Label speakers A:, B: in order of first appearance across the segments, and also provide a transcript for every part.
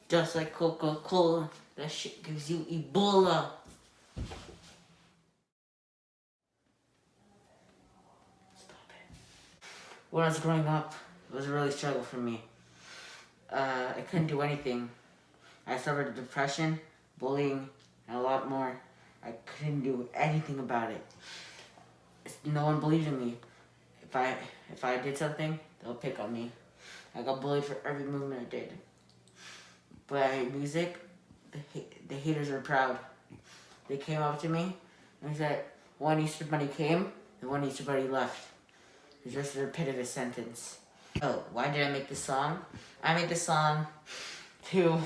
A: Just like Coca-Cola, that shit gives you Ebola. Stop it. When I was growing up, it was a really struggle for me. I couldn't do anything. I suffered depression, bullying, and a lot more. I couldn't do anything about it. No one believed in me. If I did something, they'll pick on me. I got bullied for every movement I did. But I made music. The haters are proud. They came up to me and said, one Easter bunny came and one Easter bunny left. It's just a repetitive sentence. Oh, why did I make this song? I made this song to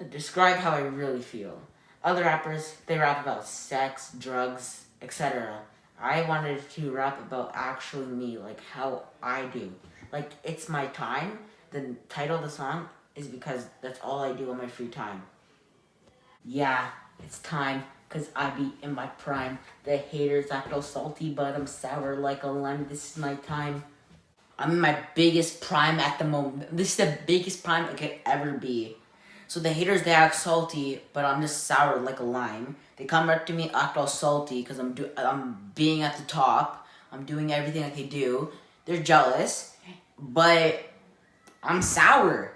A: describe how I really feel. Other rappers, they rap about sex, drugs, etc. I wanted to rap about actually me, like how I do. Like, it's my time. The title of the song is because that's all I do on my free time. Yeah, it's time, cause I be in my prime. The haters act all salty, but I'm sour like a lime. This is my time. I'm in my biggest prime at the moment. This is the biggest prime I could ever be. So the haters, they act salty, but I'm just sour like a lime. They come up to me, act all salty, cause I'm being at the top. I'm doing everything I can do. They're jealous, but I'm sour,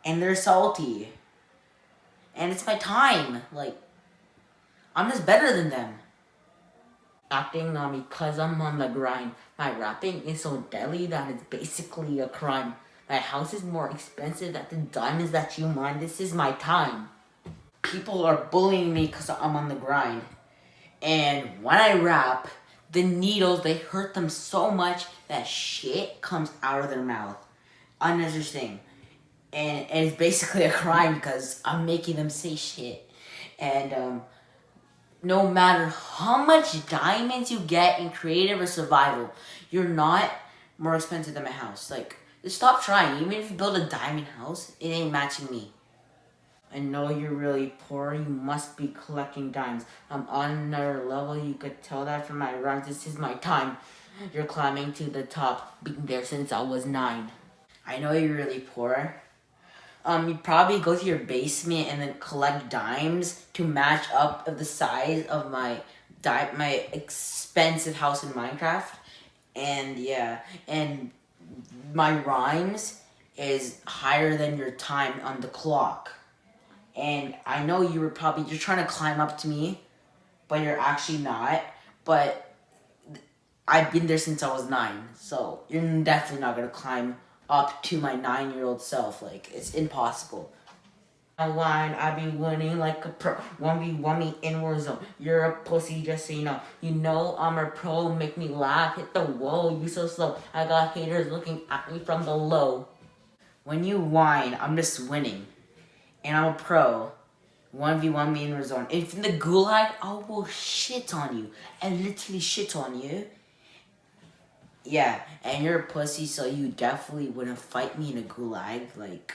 A: and they're salty. And it's my time. Like, I'm just better than them. Acting on me cause I'm on the grind. My rapping is so deadly that it's basically a crime. My house is more expensive than the diamonds that you mine. This is my time. People are bullying me cause I'm on the grind. And when I rap, the needles, they hurt them so much that shit comes out of their mouth. Uninteresting. And it's basically a crime because I'm making them say shit. And no matter how much diamonds you get in creative or survival, you're not more expensive than my house. Like, just stop trying. Even if you build a diamond house, it ain't matching me. I know you're really poor. You must be collecting dimes. I'm on another level. You could tell that from my rhymes. This is my time. You're climbing to the top. Been there since I was 9. I know you're really poor. You probably go to your basement and then collect dimes to match up of the size of my expensive house in Minecraft. And yeah, and my rhymes is higher than your time on the clock. And I know you're trying to climb up to me, but you're actually not. But I've been there since I was 9, so you're definitely not gonna climb up to my 9-year-old self. Like, it's impossible. I whine, I be winning like a pro. 1v1 me in warzone. You're a pussy, just so you know. You know I'm a pro, make me laugh, hit the whoa, you so slow. I got haters looking at me from below. When you whine, I'm just winning. And I'm a pro. 1v1 me in warzone. If in the gulag, I will shit on you. And literally shit on you. Yeah, and you're a pussy, so you definitely wouldn't fight me in a gulag, like,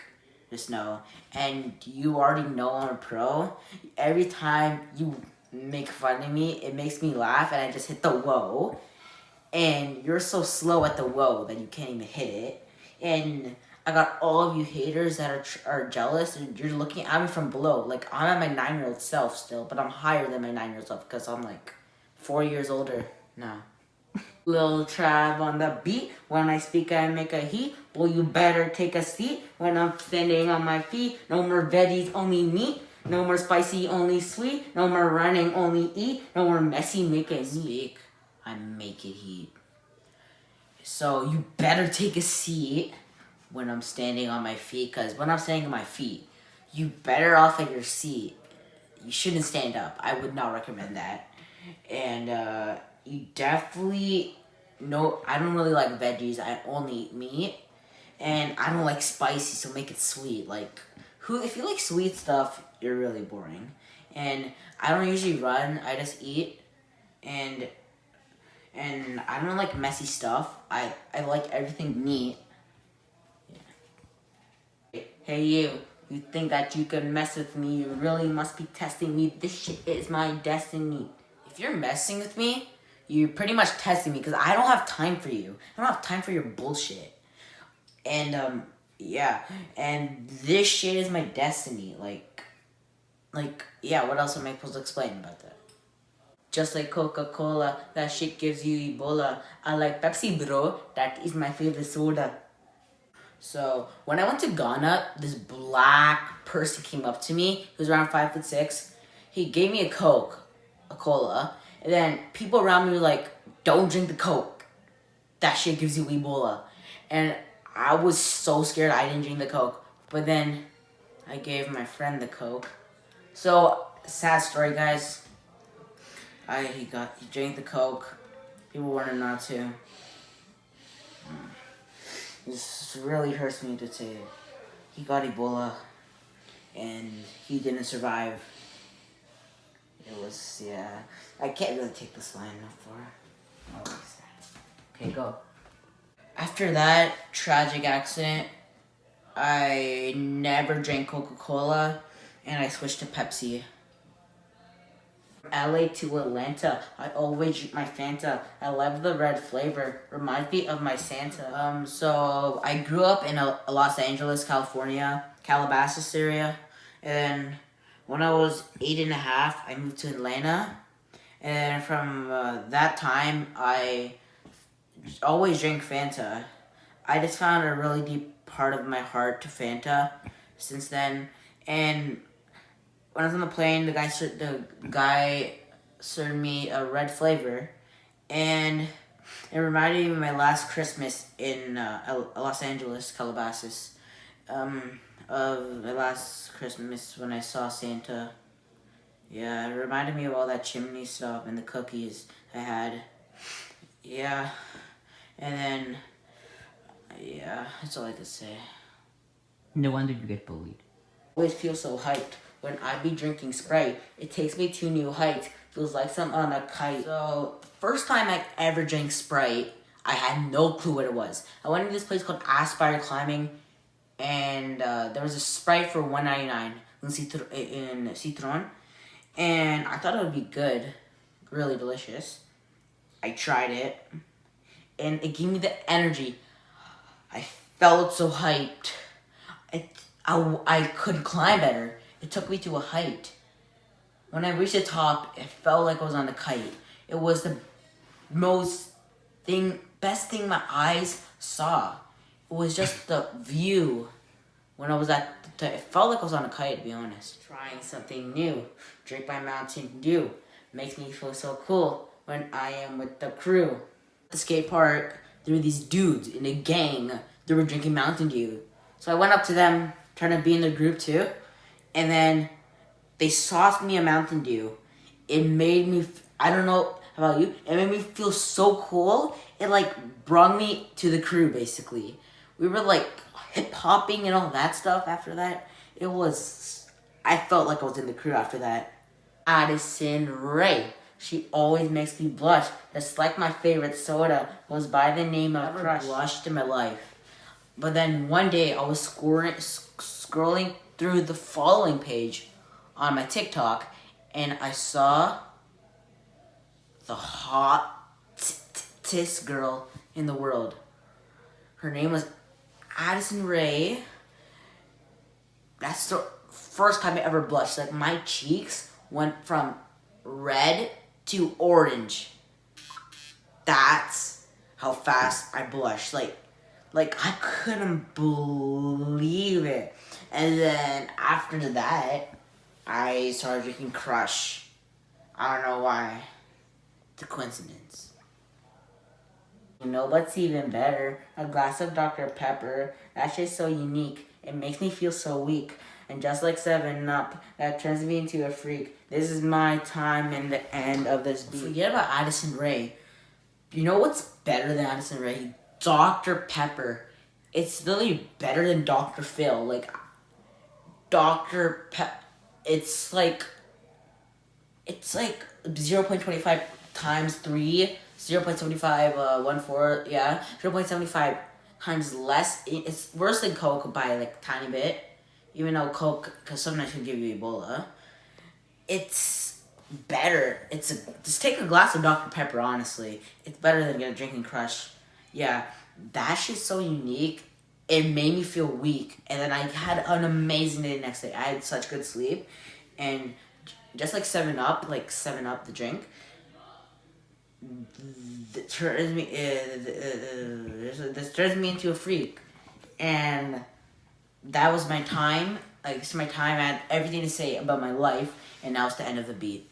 A: just know. And you already know I'm a pro. Every time you make fun of me, it makes me laugh, and I just hit the whoa. And you're so slow at the whoa that you can't even hit it. And I got all of you haters that are jealous, and you're looking at me from below. Like, I'm at my 9-year-old self still, but I'm higher than my 9-year-old self because I'm, like, 4 years older now. Lil Trav on the beat. When I speak, I make a heat. Well, you better take a seat when I'm standing on my feet. No more veggies, only meat. No more spicy, only sweet. No more running, only eat. No more messy, make it speak. I make it heat. So you better take a seat when I'm standing on my feet. Because when I'm standing on my feet, you better off at your seat. You shouldn't stand up. I would not recommend that. And you definitely know I don't really like veggies. I only eat meat, and I don't like spicy, so make it sweet. Like, if you like sweet stuff, you're really boring. And I don't usually run. I just eat, and I don't like messy stuff. I like everything neat. Yeah. Hey you. You think that you can mess with me? You really must be testing me. This shit is my destiny. If you're messing with me, you're pretty much testing me because I don't have time for you. I don't have time for your bullshit. And Yeah, and this shit is my destiny. Yeah, what else am I supposed to explain about that? Just like Coca-Cola, that shit gives you Ebola. I like Pepsi, bro. That is my favorite soda. So when I went to Ghana, this black person came up to me. He was around 5'6". He gave me a Coke, a cola, and then people around me were like, "Don't drink the Coke. That shit gives you Ebola." And I was so scared I didn't drink the Coke. But then I gave my friend the Coke. So sad story, guys. He drank the Coke. People wanted not to. This really hurts me to say it. He got Ebola, and he didn't survive. It was, yeah. I can't really take this line enough for. Okay, go. After that tragic accident, I never drank Coca-Cola, and I switched to Pepsi. LA to Atlanta, I always drink my Fanta. I love the red flavor. Reminds me of my Santa. So I grew up in Los Angeles, California, Calabasas area, and when I was 8.5, I moved to Atlanta, and from that time, I always drank Fanta. I just found a really deep part of my heart to Fanta since then, and when I was on the plane, the guy served me a red flavor, and it reminded me of my last Christmas in Los Angeles, Calabasas, of my last Christmas when I saw Santa. Yeah, it reminded me of all that chimney stuff and the cookies I had. Yeah, and then, yeah, that's all I could say.
B: No wonder you get bullied.
A: I always feel so hyped. When I be drinking Sprite, it takes me to new heights. Feels like I'm on a kite. So, first time I ever drank Sprite, I had no clue what it was. I went to this place called Aspire Climbing, and there was a Sprite for $1.99 in Citron, and I thought it would be good, really delicious. I tried it, and it gave me the energy. I felt so hyped. I could climb better. It took me to a height. When I reached the top, it felt like I was on a kite. It was the best thing my eyes saw. It was just the view. When I was it felt like I was on a kite, to be honest. Trying something new. Drink my Mountain Dew. Makes me feel so cool when I am with the crew. At the skate park, there were these dudes in a gang. They were drinking Mountain Dew. So I went up to them, trying to be in their group too. And then they sauced me a Mountain Dew. It made me, I don't know about you, it made me feel so cool. It like brought me to the crew basically. We were like hip hopping and all that stuff after that. I felt like I was in the crew after that. Addison Rae. She always makes me blush. Just like my favorite soda goes by the name of Crush. I blushed in my life. But then one day I was scrolling through the following page on my TikTok, and I saw the hottest girl in the world. Her name was Addison Rae. That's the first time I ever blushed. Like my cheeks went from red to orange. That's how fast I blushed. Like I couldn't believe it. And then after that, I started drinking Crush. I don't know why. It's a coincidence. You know what's even better? A glass of Dr. Pepper. That shit's so unique. It makes me feel so weak. And just like 7-Up, that turns me into a freak. This is my time and the end of this beat. Forget about Addison Rae. You know what's better than Addison Rae? Dr. Pepper. It's literally better than Dr. Phil. Like, Dr. Pepper. It's like 0.25 times 3, 0.75, 14, yeah, 0.75 times less. It's worse than Coke by like a tiny bit, even though Coke, because sometimes can give you Ebola. It's better. Just take a glass of Dr. Pepper, honestly. It's better than drinking Crush. Yeah, that shit's so unique. it made me feel weak, and then I had an amazing day the next day. I had such good sleep, and just like 7 Up, the drink, turns me this turns me into a freak, and that was my time. Like, it's my time. I had everything to say about my life, and now it's the end of the beat.